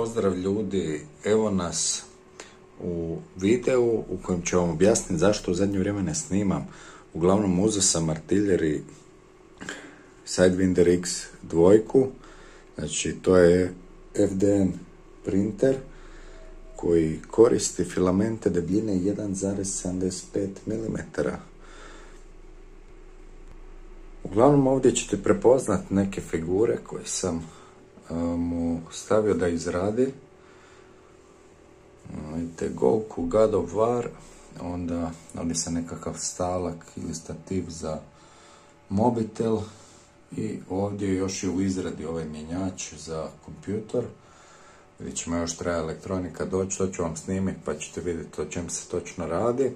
Pozdrav ljudi, evo nas u videu u kojem ću vam objasniti zašto u zadnje vrijeme ne snimam. Uglavnom uzeo sam Artillery Sidewinder X2, znači to je FDM printer koji koristi filamente debljine 1,75 mm. Uglavnom ovdje ćete prepoznat neke figure koje sam mu stavio da izradi. Vidite Goku, God of War, onda ovdje se nekakav stalak ili stativ za mobitel i ovdje još je u izradi ovaj mjenjač za kompjutor. Vidjet ćemo, još treba elektronika doći, to ću vam snimiti pa ćete vidjeti o čem se točno radi.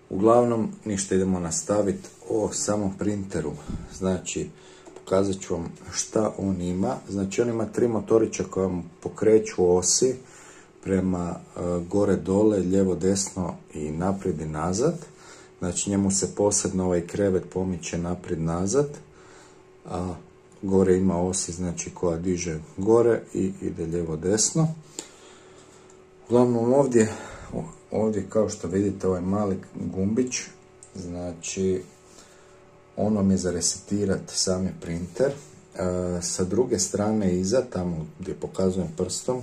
Uglavnom, ništa, idemo nastaviti o samom printeru. Znači, pokazat ću vam šta on ima. Znači, on ima 3 motorića koja vam pokreću osi prema gore, dole, lijevo, desno i naprijed i nazad. Znači, njemu se posebno ovaj krevet pomiče naprijed, nazad, a gore ima osi, znači, koja diže gore i ide lijevo, desno. Uglavnom, ovdje kao što vidite ovaj mali gumbić, znači on vam je za resetirati sami printer. Sa druge strane iza, tamo gdje pokazujem prstom,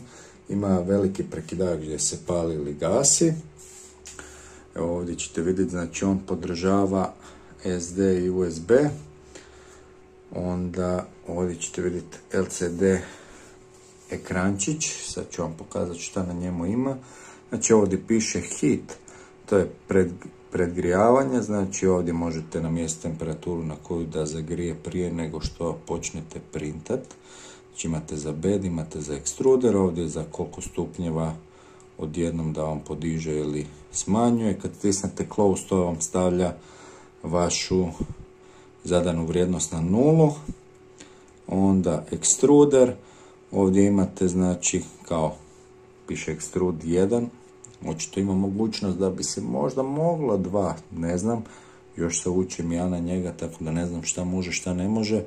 ima veliki prekidač gdje se pali ili gasi. Evo ovdje ćete vidjeti, znači on podržava SD i USB. Onda ovdje ćete vidjeti LCD ekrančić, sad ću vam pokazati šta na njemu ima. Znači ovdje piše heat, to je predgrijavanje, znači ovdje možete namjestiti temperaturu na koju da zagrije prije nego što počnete printat. Znači imate za bed, imate za ekstruder, ovdje za koliko stupnjeva odjednom da vam podiže ili smanjuje. Kad stisnete close, to vam stavlja vašu zadanu vrijednost na 0. Onda ekstruder, ovdje imate, znači, kao piše extrude 1, očito ima mogućnost da bi se možda moglo 2, ne znam, još se učim ja na njega, tako da ne znam šta može, šta ne može.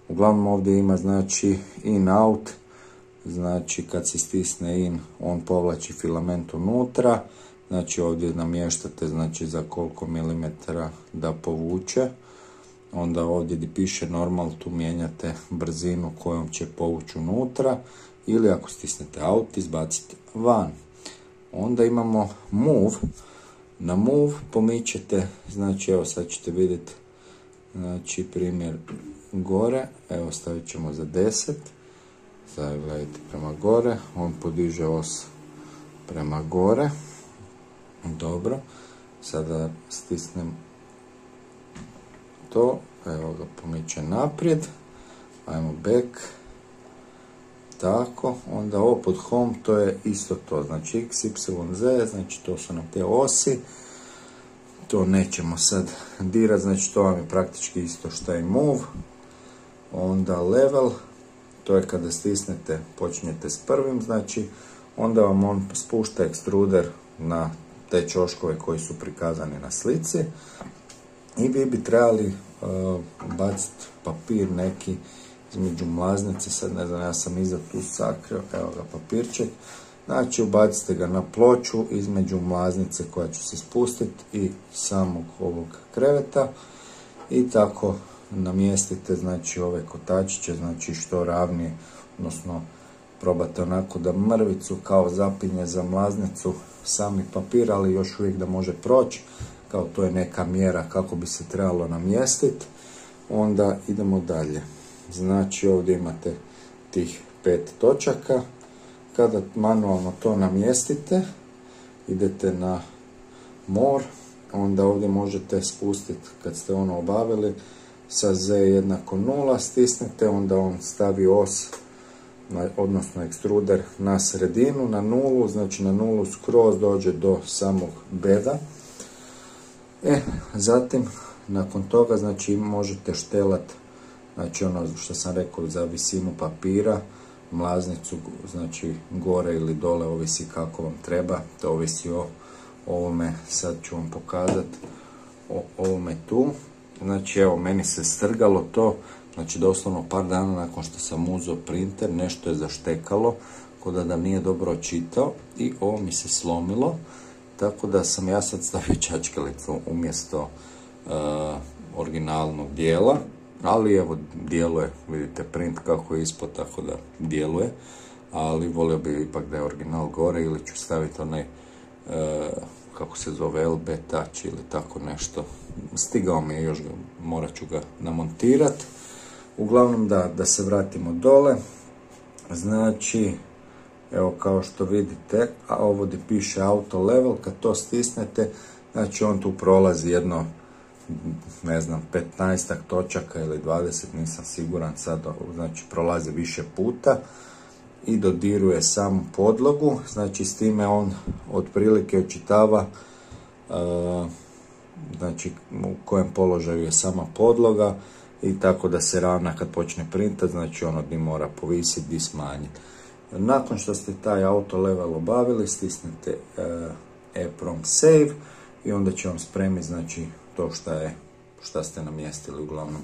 Uglavnom ovdje ima, znači, in out, znači kad se stisne in, on povlači filament unutra, znači ovdje namještate, znači za koliko milimetara da povuče. Onda ovdje gdje piše normal, tu mijenjate brzinu kojom će povući unutra, ili ako stisnete out, izbacite van. Onda imamo move. Na move pomičete, znači evo sad ćete vidjeti, znači primjer gore, evo stavit ćemo za 10, sad gledajte prema gore, on podiže os prema gore, dobro, sada stisnem to, evo ga pomiče naprijed, ajmo back, tako, onda ovo pod home, to je isto to, znači x, y, z, znači to su nam te osi, to nećemo sad dirati, znači to vam je praktički isto što je move. Onda level, to je kada stisnete, počinjete s prvim, znači onda vam on spušta ekstruder na te ćoškove koji su prikazani na slici i vi bi trebali baciti papir neki između mlaznice, sad ne znam, ja sam iza tu sakrio, evo ga papirček, znači ubacite ga na ploču između mlaznice koja će se spustiti i samog ovog kreveta i tako namjestite, znači ove kotačiće, znači što ravnije, odnosno probate onako da mrvicu kao zapinje za mlaznicu sami papir, ali još uvijek da može proći, kao to je neka mjera kako bi se trebalo namjestiti. Onda idemo dalje. Znači ovdje imate tih 5 točaka. Kada manualno to namjestite, idete na more, onda ovdje možete spustiti, kad ste ono obavili, sa z jednako 0 stisnete, onda on stavi os, odnosno ekstruder na sredinu, na 0, znači na 0 skroz dođe do samog beda. Zatim, nakon toga, znači možete štelat, znači ono što sam rekao za visinu papira, mlaznicu, znači gore ili dole, ovisi kako vam treba, to ovisi o ovome, sad ću vam pokazati, o ovome tu. Znači evo, meni se strgalo to, Znači doslovno par dana nakon što sam uzeo printer, nešto je zaštekalo, kod da nije dobro čitao i ovo mi se slomilo, tako da sam ja sad stavio čačkalicu umjesto originalnog dijela, ali evo djeluje, vidite print kako je ispod, tako da djeluje, ali volio bi ipak da je original gore ili ću staviti onaj kako se zove LB Touch ili tako nešto. Stigao mi je, još morat ću ga namontirati. Uglavnom da se vratimo dole. Znači, evo kao što vidite, a ovo gdje piše auto level, kad to stisnete, znači on tu prolazi jedno, ne znam, 15 točaka ili 20, nisam siguran sad, znači prolazi više puta i dodiruje samu podlogu, znači s time on otprilike očitava znači u kojem položaju je sama podloga i tako da se ravna kad počne printati, znači ono gdje mora povisiti, gdje smanjiti. Nakon što ste taj auto level obavili, stisnete EEPROM save i onda će vam spremiti znači to šta ste namjestili. Uglavnom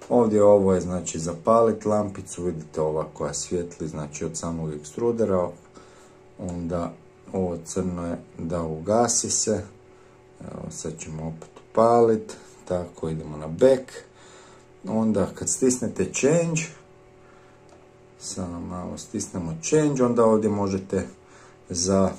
ovdje ovo je znači zapaliti lampicu, vidite ova koja svijetli znači od samog ekstrudera, onda ovo crno je da ugasi se. Evo, sad ćemo opet upaliti, tako idemo na back, onda kad stisnete change, samo malo stisnemo change, onda ovdje možete za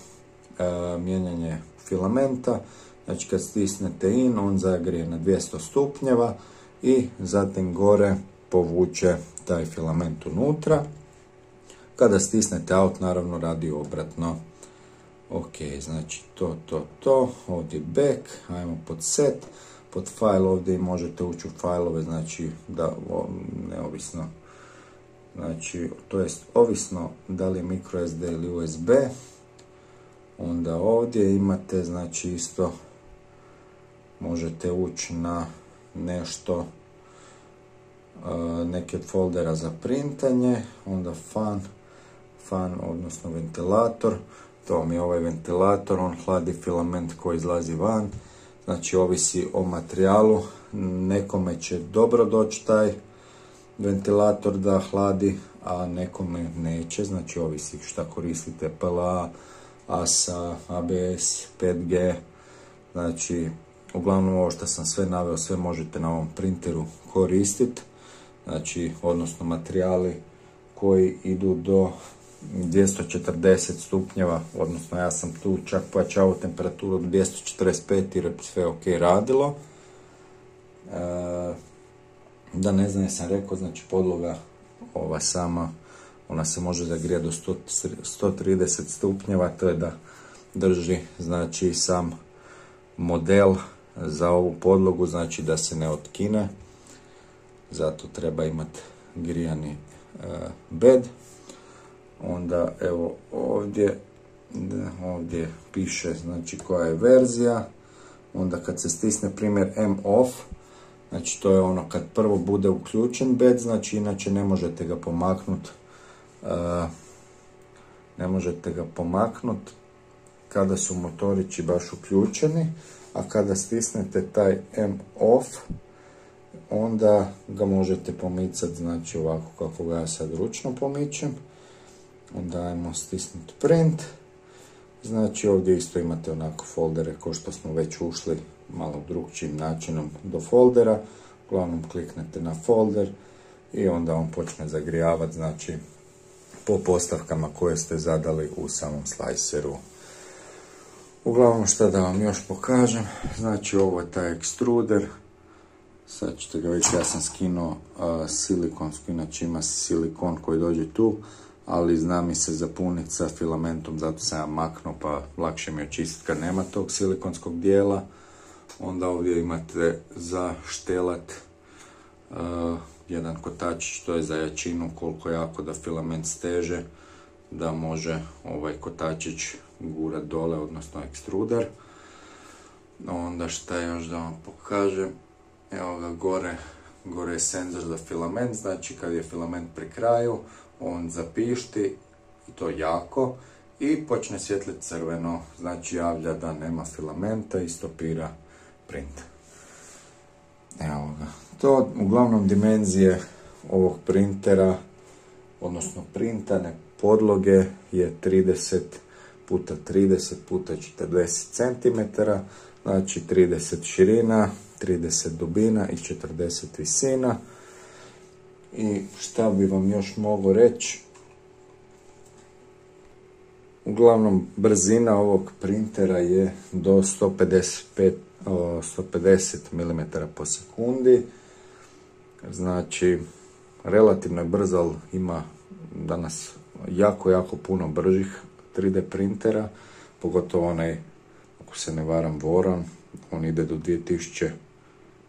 mijenjanje filamenta, znači kad stisnete in, on zagrije na 200 stupnjeva i zatim gore povuče taj filament unutra. Kada stisnete out, naravno radi obratno. Ok, znači to, ovdje back, ajmo pod set, pod file ovdje možete ući u fajlove, znači da neovisno, znači to jest ovisno da li je microSD ili USB, onda ovdje imate znači isto možete ući na nešto, neke od foldera za printanje, onda fan odnosno ventilator. To mi je ovaj ventilator, on hladi filament koji izlazi van, znači ovisi o materijalu, nekome će dobro doći taj ventilator da hladi, a nekome neće, znači ovisi šta koristite, PLA, ASA, ABS, 5G, znači uglavnom ovo što sam sve naveo, sve možete na ovom printeru koristiti, znači odnosno materijali koji idu do 240 stupnjeva, odnosno ja sam tu čak pojačavao temperaturu od 245 jer je sve ok radilo. Da ne znam, sam rekao, znači podloga ova sama, ona se može zagrijati do 130 stupnjeva, to je da drži znači sam model za ovu podlogu, znači da se ne otkine, zato treba imati grijani bed. Onda evo ovdje piše znači koja je verzija, onda kad se stisne primjer M off, znači to je ono kad prvo bude uključen bed, znači inače ne možete ga pomaknuti kada su motorići baš uključeni, a kada stisnete taj M off, onda ga možete pomicati, znači ovako kako ga ja sad ručno pomičem. Onda ajmo stisnuti print, znači ovdje isto imate onako foldere kao što smo već ušli malo drugčijim načinom do foldera, uglavnom kliknete na folder i onda on počne zagrijavati, znači po postavkama koje ste zadali u samom sliceru. Uglavnom šta da vam još pokažem, znači ovo je taj ekstruder, sad ćete ga vidjeti, ja sam skinuo silikonsku, inače ima silikon koji dođe tu, ali zna mi se zapuniti sa filamentom, zato sam ja maknuo, pa lakše mi je očistiti kad nema tog silikonskog dijela. Onda ovdje imate za štelat jedan kotačić, to je za jačinu, koliko jako da filament steže, da može ovaj kotačić gurat dole, odnosno ekstruder. Onda šta još da vam pokažem, evo ga gore je senzor za filament, znači kad je filament pri kraju, on zapišti, i to jako, i počne svjetliti crveno, znači javlja da nema filamenta i stopira print. Evo ga. To uglavnom dimenzije ovog printera, odnosno printane podloge je 30 puta 30 puta 40 cm, znači 30 širina, 30 dubina i 40 visina. I šta bi vam još mogu reći? Uglavnom, brzina ovog printera je do 150 mm po sekundi. Znači, relativno je brzo, ali ima danas jako puno bržih 3D printera, pogotovo onaj, ako se ne varam, Voron, on ide do 2000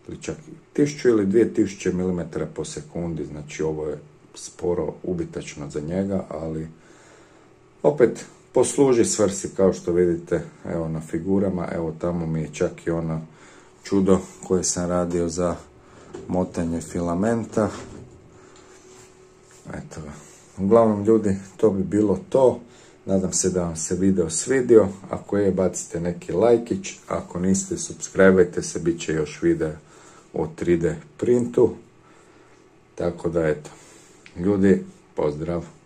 ili čak 1000 ili 2000 mm po sekundi, znači ovo je sporo, ubitačno za njega, ali opet posluži svrsi, kao što vidite, evo na figurama, evo tamo mi je čak i ono čudo koje sam radio za motanje filamenta. Eto ga. Uglavnom, ljudi, to bi bilo to. Nadam se da vam se video svidio. Ako je, bacite neki lajkić. Ako niste, subscribeajte se, bit će još video o 3D printu. Tako da, eto. Ljudi, pozdrav!